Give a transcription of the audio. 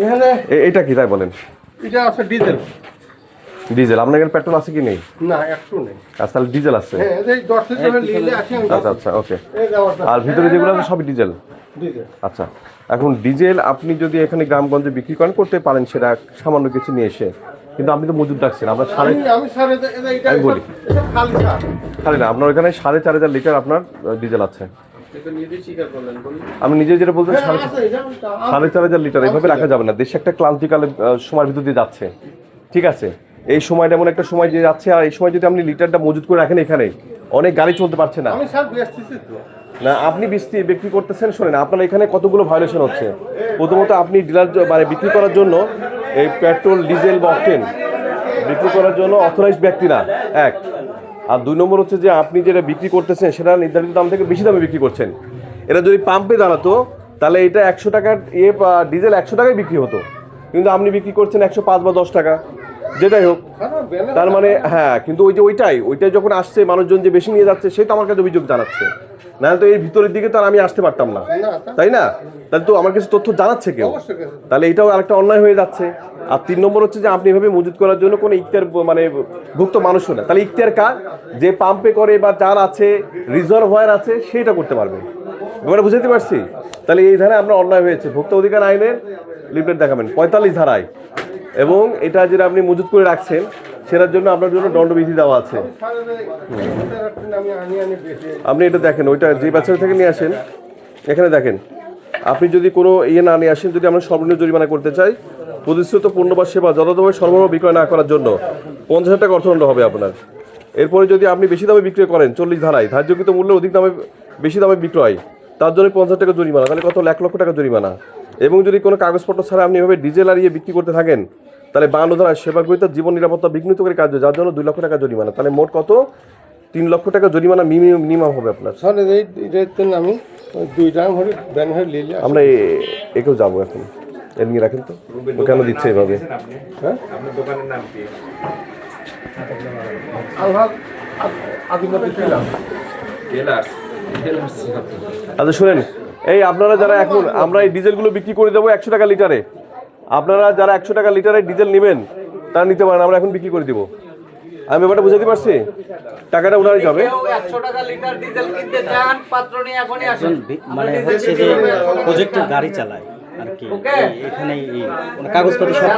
এখানে এটা কি তাই বলেন? এটা আছে ডিজেল। ডিজেল আপনার এখানে পেট্রোল আছে কি নেই? না, একটু নেই। আচ্ছা, তাহলে ডিজেল আছে। হ্যাঁ, এই 10 লিটার নিলে আসে। আচ্ছা আচ্ছা, ওকে। এই যাওয়ার আর ভিতরে যেগুলো আছে সবই ডিজেল। ডিজেল। আচ্ছা, এখন ডিজেল আপনি যদি এখানে গ্রামগঞ্জে বিক্রি করেন করতে পারেন, সেটা সামান্য কিছু নিয়ে এসে, কিন্তু আপনি তো মজুদ রাখছেন আপনার আমি বলি খালি না, আপনার ওখানে 4,500 লিটার আপনার ডিজেল আছে। আমি নিজে যেটা বলতে 4,500 লিটার এইভাবে রাখা যাবে না। দেশে একটা ক্লান্তিকালের সময়ের ভিতর দিয়ে যাচ্ছে, ঠিক আছে? এই সময়টা এমন একটা সময় দিয়ে যাচ্ছে, আর এই সময় যদি আপনি লিটারটা মজুদ করে রাখেন এখানে, অনেক গাড়ি চলতে পারছে না। না, আপনি বিক্রি করতেছেন, শোনেন, আপনার এখানে কতগুলো ভায়োলেশন হচ্ছে। প্রথমত আপনি ডিলার মানে বিক্রি করার জন্য এই পেট্রোল, ডিজেল বা অকটেন বিক্রি করার জন্য অথরাইজড ব্যক্তি না, এক। আর 2 নম্বর হচ্ছে যে আপনি যেটা বিক্রি করতেছেন সেটা নির্ধারিত দাম থেকে বেশি দামে বিক্রি করছেন। এটা যদি পাম্পে দাঁড়াতো তাহলে এটা 100 টাকার ডিজেল 100 টাকায় বিক্রি হতো, কিন্তু আপনি বিক্রি করছেন 105 বা 10 টাকা, যেটাই হোক। তার মানে হ্যাঁ, কিন্তু ওইটাই যখন আসছে মানুষজন যে বেশি নিয়ে যাচ্ছে, সেটা আমার কাছে অভিযোগ জানাচ্ছে। নাহলে তো এই ভিতরের দিকে তো আর আমি আসতে পারতাম না, তাই না? তাহলে তো আমার কাছে তথ্য জানাচ্ছে কেউ, তাহলে এটাও আরেকটা অন্যায় হয়ে যাচ্ছে। আর 3 নম্বর হচ্ছে যে আপনি এভাবে মজুত করার জন্য কোনো ইখতিয়ার মানে ভুক্ত মানুষও না। তাহলে ইখতিয়ার কার? যে পাম্পে করে বা যার আছে রিজার্ভার আছে সেটা করতে পারবে। এবারে বুঝাতে পারছি? তাহলে এই ধারায় আমরা অন্যায় হয়েছে। ভোক্তা অধিকার আইনের লিফলেট দেখাবেন 45 ধারায়, এবং এটা যেটা আপনি মজুত করে রাখছেন সেটার জন্য আপনার জন্য দণ্ডবিধি দেওয়া আছে। আপনি এটা দেখেন, ওইটা যে বাচ্চা থেকে নিয়ে আসেন, এখানে দেখেন, আপনি যদি কোনো না নিয়ে আসেন, যদি আমরা সর্বনিম্ন জরিমানা করতে চাই, প্রতিশ্রুত পণ্য বা সেবা যথাযথভাবে সরবরাহ বিক্রয় না করার জন্য 50,000 টাকা অর্থদণ্ড হবে আপনার। এরপরে যদি আপনি বেশি দামে বিক্রয় করেন, 40 ধারায় ধার্যকৃত মূল্যে অধিক দামে বেশি দামে বিক্রয়, তার জন্য 50,000 টাকা জরিমানা, তাহলে কত? 1,00,000 টাকা জরিমানা। এবং যদি কোনো কাগজপত্র ছাড়া আপনি এভাবে ডিজেল আর বিক্রি করতে থাকেন, তাহলে 52 ধারায় সেবা গ্রহীতার জীবন নিরাপত্তা বিঘ্নিতকারী কার্য, যার জন্য 2 লক্ষ টাকা জরিমানা। তাহলে মোট কত? 3 লক্ষ টাকা জরিমানা মিনিমাম হবে আপনার। আমি 2 টাকা আমরা একেও যাবো এখন, এর নিয়ে রাখেন তো, ও কেন দিচ্ছে এভাবে? হ্যাঁ, আপনার দোকানের নাম কি? আচ্ছা শুনেন, এই আপনারা যারা এখন আমরা এই ডিজেলগুলো বিক্রি করে দেবো 100 টাকা লিটারে, আপনারা যারা 100 টাকা লিটারে ডিজেল নেবেন তারা নিতে পারেন, আমরা এখন বিক্রি করে দিব। আমি ব্যাপারটা বুঝাতে পারছি? টাকাটা উনারই যাবে। 100 টাকা লিটার ডিজেল কিনতে চান, পাত্র নিয়ে এখনই আসুন। মানে হচ্ছে যে প্রজেক্টের গাড়ি চালায় আর কি, এখানে কাগজপত্র সব